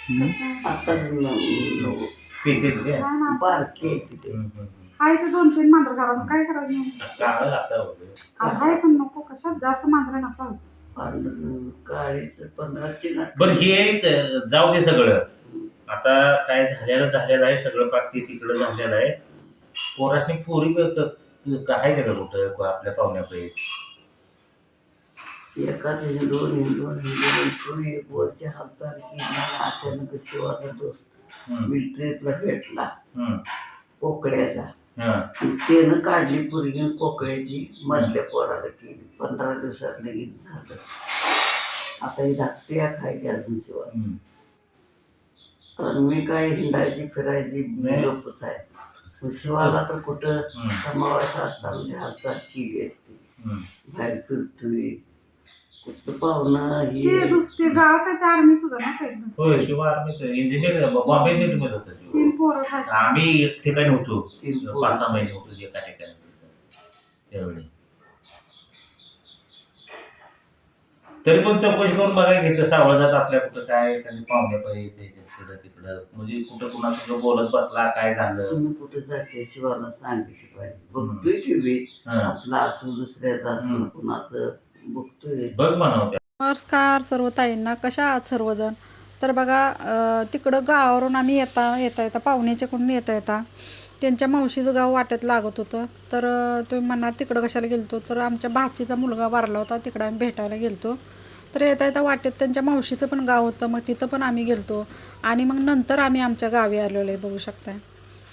आता पेटेल काय बारके तिथे हाय ते 2-3 मांजर घरात काय करायचं काळं असं होतं. हाय पण नको कशात जास्त मांजर नका काळीच 15 बरं हे जाऊ दे सगळं. आता काय झालेलं आहे सगळं पाक ते तिकडं झालेलं आहे. पोरासनी पोरी काय का कुठं आपल्या पाहुण्यापैकी एकाच हिंदून एक वर्ष हालचाल केली. अचानक शिवाचा दोस्त मिलिटरीतला भेटला कोकड्याचा. त्यानं काढली पोरगी कोकड्याची मधल्या पोराला केली. 15 दिवसात लगेच झालं. आता ही धाकटी खायची अजून शिवा. तर मी काय हिंडायची फिरायची लोकच आहे. शिवाला तर कुठं समावायचं असता म्हणजे हालचाल केली असती. बाहेर फिरतोय कुठं पाहुणं ही गावात आर्मी तुझं ना होय शिवा आर्मीच इंजिनियर बॉम्बे मध्ये होतं. 3 पोरं आम्ही एक ठिकाणी होतो 5-6 महिने होतो एका ठिकाणी त्यावेळी. तरी पण चौकशी करून बघायला घेतलं सावळजात आपल्या कुठं काय एखादी पाहुणे पाहिजे तिकडं तिकडं म्हणजे कुठं कुणाचं जो बोलत बसला काय झालं. तुम्ही कुठं जाते शिवाला सांगितलं पाहिजे. बघतोय टीव्ही आपला असू दुसऱ्याचा असू कुणाचं बघतोय. बघ म्हणावं. नमस्कार सर्व ताईंना, कशा आहात सर्वजण. तर बघा तिकडं गावावरून आम्ही येता पाहुण्याच्याकडून येता त्यांच्या मावशीचं गाव वाटत लागत होतं. तर तुम्ही म्हणणार तिकडं कशाला गेलतो, तर आमच्या भाचीचा मुलगा वारला होता तिकडं आम्ही भेटायला गेलतो. तर येता वाटेत त्यांच्या मावशीचं पण गाव होतं, मग तिथं पण आम्ही गेलतो आणि मग नंतर आम्ही आमच्या गावी आलेलो आहे. बघू शकताय.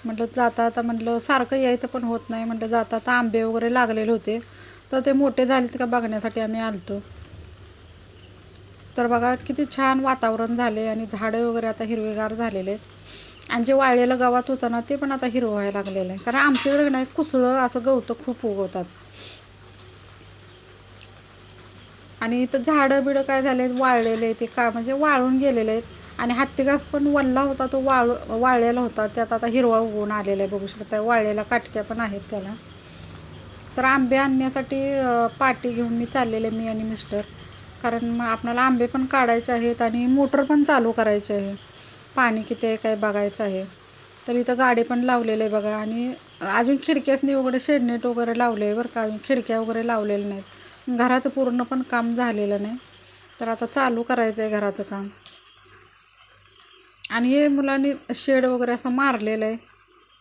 म्हटलं जाता आता म्हटलं सारखं यायचं पण होत नाही, म्हटलं जाता आता आंबे वगैरे लागलेले होते तर ते मोठे झालेत का बघण्यासाठी आम्ही आलतो. तर बघा किती छान वातावरण झाले आणि झाडं वगैरे आता हिरवेगार झालेले आहेत आणि जे वाळलेलं गावात होतं ना ते पण आता हिरवं व्हायला लागलेलं आहे. कारण आमच्याकडे नाही कुसळं असं गवतं खूप उगवतात आणि इथं झाडं बिडं काय झाले वाळलेले ते का म्हणजे वाळून गेलेले आहेत आणि हत्तीघास पण वल्ला होता तो वाळलेला होता त्यात आता हिरवा उगवून आलेला आहे. बघू शकता वाळलेल्या काटक्या पण आहेत त्याला. तर आंबे आणण्यासाठी पाटी घेऊन मी चाललेले मी आणि मिस्टर. कारण मग आपल्याला आंबे पण काढायचे आहेत आणि मोटर पण चालू करायचे आहे. पाणी किती आहे काय बघायचं आहे. तर इथं गाडी पण लावलेलं आहे बघा आणि अजून खिडक्यासनी वगैरे शेडनेट वगैरे लावले आहे बरं का. अजून खिडक्या वगैरे लावलेल्या नाहीत. घराचं पूर्ण पण काम झालेलं नाही. तर आता चालू करायचं आहे घराचं काम. आणि हे मुलांनी शेड वगैरे असं मारलेलं आहे.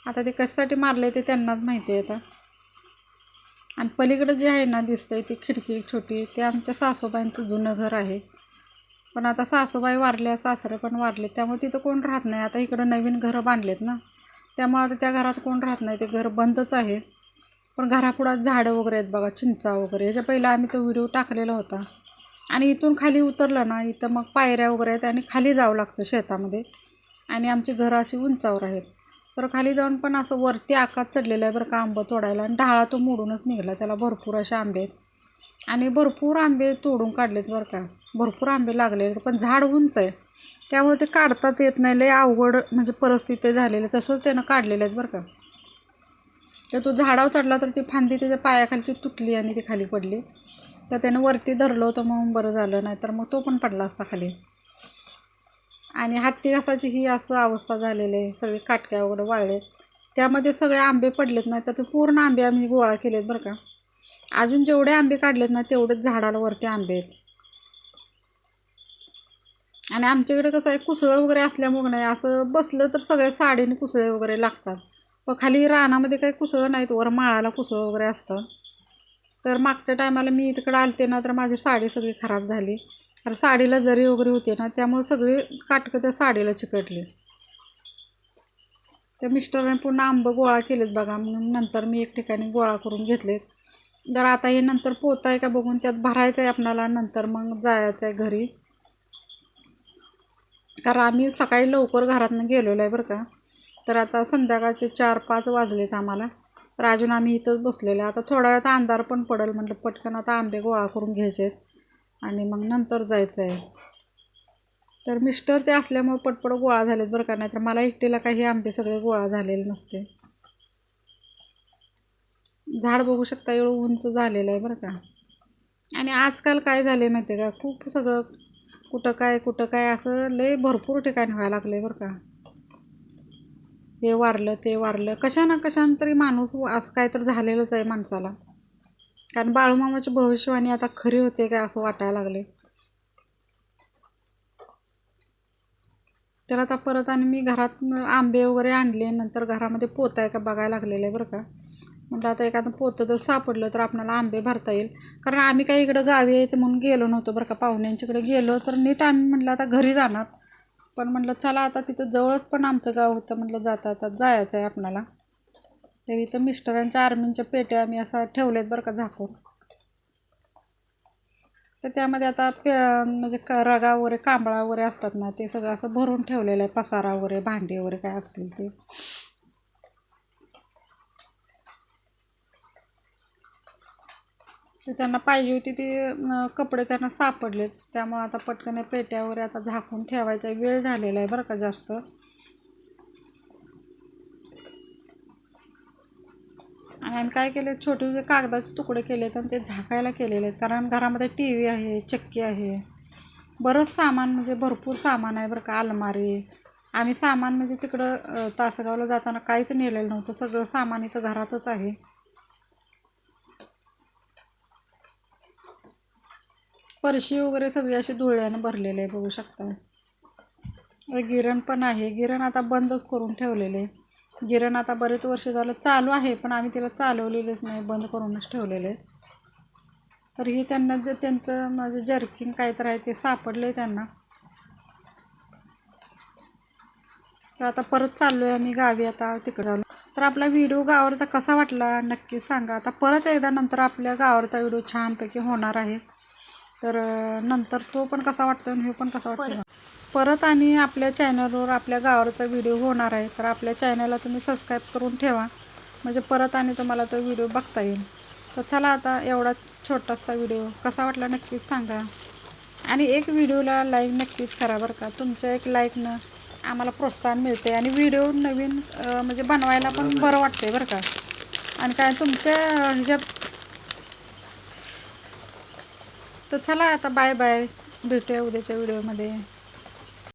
आता ते कशासाठी मारलं आहे ते त्यांनाच माहिती आहे आता. आणि पलीकडं जे आहे ना दिसतंय ती खिडकी छोटी ते आमच्या सासूबाईंचं जुनं घर आहे. पण आता सासूबाई वारल्या सासरे पण वारले त्यामुळे तिथं कोण राहत नाही. आता इकडं नवीन घरं बांधलेत ना त्यामुळे आता त्या घरात कोण राहत नाही. ते घर बंदच आहे. पण घरापुढं झाडं वगैरे आहेत बघा चिंचा वगैरे. ह्याच्या पहिला आम्ही तो व्हिडिओ टाकलेला होता. आणि इथून खाली उतरलं ना इथं मग पायऱ्या वगैरे आहेत आणि खाली जावं लागतं शेतामध्ये आणि आमची घरं अशी उंचावर आहेत. तर खाली जाऊन पण असं वरती आकाश चढलेलं आहे बरं का आंबं तोडायला आणि ढाळा तो मोडूनच निघाला. त्याला भरपूर असे आंबे आहेत आणि भरपूर आंबे तोडून काढलेत बरं का. भरपूर आंबे लागले पण झाड उंच आहे त्यामुळे ते काढताच येत नाही. लय अवघड म्हणजे परिस्थिती झालेली तसंच त्यानं काढलेलं आहेत बरं का. तर तो झाडावर चढला तर ती फांदी त्याच्या पायाखालची तुटली आणि ती खाली पडली. तर त्यानं वरती धरलं होतं म्हणून बरं झालं नाही तर मग तो पण पडला असता खाली. आणि हत्ती घासाची ही असं अवस्था झालेली आहे. सगळे काटक्या वगैरे वाळले त्यामध्ये सगळे आंबे पडलेत नाही तर ते पूर्ण आंबे आम्ही गोळा केलेत बरं का. अजून जेवढे आंबे काढलेत ना तेवढेच झाडाला वरती आंबे आहेत. आणि आमच्याकडे कसं आहे कुसळं वगैरे असल्यामुळे नाही असं बसलं तर सगळ्या साडीने कुसळे वगैरे लागतात. पण खाली रानामध्ये काही कुसळं नाहीत वर माळाला कुसळं वगैरे असतं. तर मागच्या टायमाला मी तिकडं आलते ना तर माझी साडी सगळी खराब झाली. कारण साडीला जरी वगैरे होते ना त्यामुळे सगळे काटकं त्या साडीला चिकटले. त्या मिस्टरने पुन्हा आंबं गोळा केलेत बघा म्हणून नंतर मी एक ठिकाणी गोळा करून घेतलेत. जर आता हे नंतर पोतं आहे का बघून त्यात भरायचं आहे आपणाला नंतर मग जायचं आहे घरी. कारण आम्ही सकाळी लवकर घरातून गेलेलो आहे बरं का. तर आता संध्याकाळचे 4-5 वाजलेत आम्हाला. तर अजून आम्ही इथंच बसलेलो आहे. आता थोड्या वेळात अंधार पण पडेल म्हटलं पटकन आता आंबे गोळा करून घ्यायचे आहेत आणि मग नंतर जायचं आहे. तर मिस्टर ते असल्यामुळे पटपट गोळा झालेत बरं का. नाही तर मला एकटीला काही आंबे सगळे गोळा झालेले नसते. झाड बघू शकता एवढं उंच झालेलं आहे बरं का. आणि आजकाल काय झालं आहे माहिती आहे का खूप सगळं कुठं काय असं लय भरपूर ठिकाणी व्हायला लागले बरं का. हे वारलं ते वारलं, कशानं तरी माणूस असं काहीतरी झालेलंच आहे माणसाला. कारण बाळूमामाची भविष्यवाणी आता खरी होते काय असं वाटायला लागले. तर आता परत आणि मी घरात आंबे वगैरे आणले, नंतर घरामध्ये पोतं आहे का बघायला लागलेलं आहे बरं का. म्हटलं आता एखादं पोतं जर सापडलं तर आपल्याला आंबे भरता येईल. कारण आम्ही काही इकडं गावी यायचं म्हणून गेलो नव्हतो बरं का. पाहुण्यांच्याकडे गेलो तर नीट आम्ही म्हटलं आता घरी जाणार, पण म्हटलं चला आता तिथं जवळच पण आमचं गाव होतं, म्हटलं जाता जायचं आहे आपणाला. तर इथं मिस्टरांच्या आर्मींच्या पेट्या आम्ही असा ठेवलेत बरं का झाकून. तर त्यामध्ये आता म्हणजे रगा वगैरे कांबळा वगैरे असतात ना, ते सगळं असं भरून ठेवलेलं आहे. पसारा वगैरे भांडे वगैरे काय असतील ते. तर त्यांना पाहिजे होती ती कपडे त्यांना सापडलेत, त्यामुळे आता पटकन पेट्या वगैरे आता झाकून ठेवायचा वेळ झालेला आहे बरं का जास्त. आणि आम्ही काय केले, छोटे छोटे कागदाचे तुकडे केलेत आणि ते झाकायला केलेले आहेत. कारण घरामध्ये TV आहे, चक्की आहे, बरंच सामान म्हणजे भरपूर सामान आहे बरं का. अलमारी, आम्ही सामान म्हणजे तिकडं तासगावला जाताना काहीच नेलेलं नव्हतं, सगळं सामान इथं घरातच आहे. फरशी वगैरे सगळी अशी धुळ्यानं भरलेले आहे बघू शकता. गिरण पण आहे, गिरण आता बंदच करून ठेवलेले. गिरण आता बरेच वर्ष झालं चालू आहे, पण आम्ही तिला चालवलेलंच नाही, बंद करूनच ठेवलेलं आहे. तर हे त्यांना जे त्यांचं म्हणजे जर्किंग काय तर आहे ते सापडले त्यांना. तर आता परत चाललो आहे आम्ही गावी, आता तिकडे जाऊ. तर आपला व्हिडिओ गावावरचा कसा वाटला नक्की सांगा. आता परत एकदा नंतर आपल्या गावावरचा व्हिडिओ छानपैकी होणार आहे. तर नंतर तो पण कसा वाटतो आणि हे पण कसा वाटतो परत. आणि आपल्या चॅनलवर आपल्या गावावरचा व्हिडिओ होणार आहे, तर आपल्या चॅनलला तुम्ही सबस्क्राईब करून ठेवा, म्हणजे परत आणि तुम्हाला तो व्हिडिओ बघता येईल. तर चला आता एवढा छोटासा व्हिडिओ कसा वाटला नक्कीच सांगा. आणि एक व्हिडिओला लाईक नक्कीच करा बरं का. तुमच्या एक लाईकनं आम्हाला प्रोत्साहन मिळते आणि व्हिडिओ नवीन म्हणजे बनवायला पण बरं वाटते बरं का. आणि काय तुमच्या ह्याच्यात. तर चला आता बाय बाय, भेटूया उद्याच्या व्हिडिओमध्ये.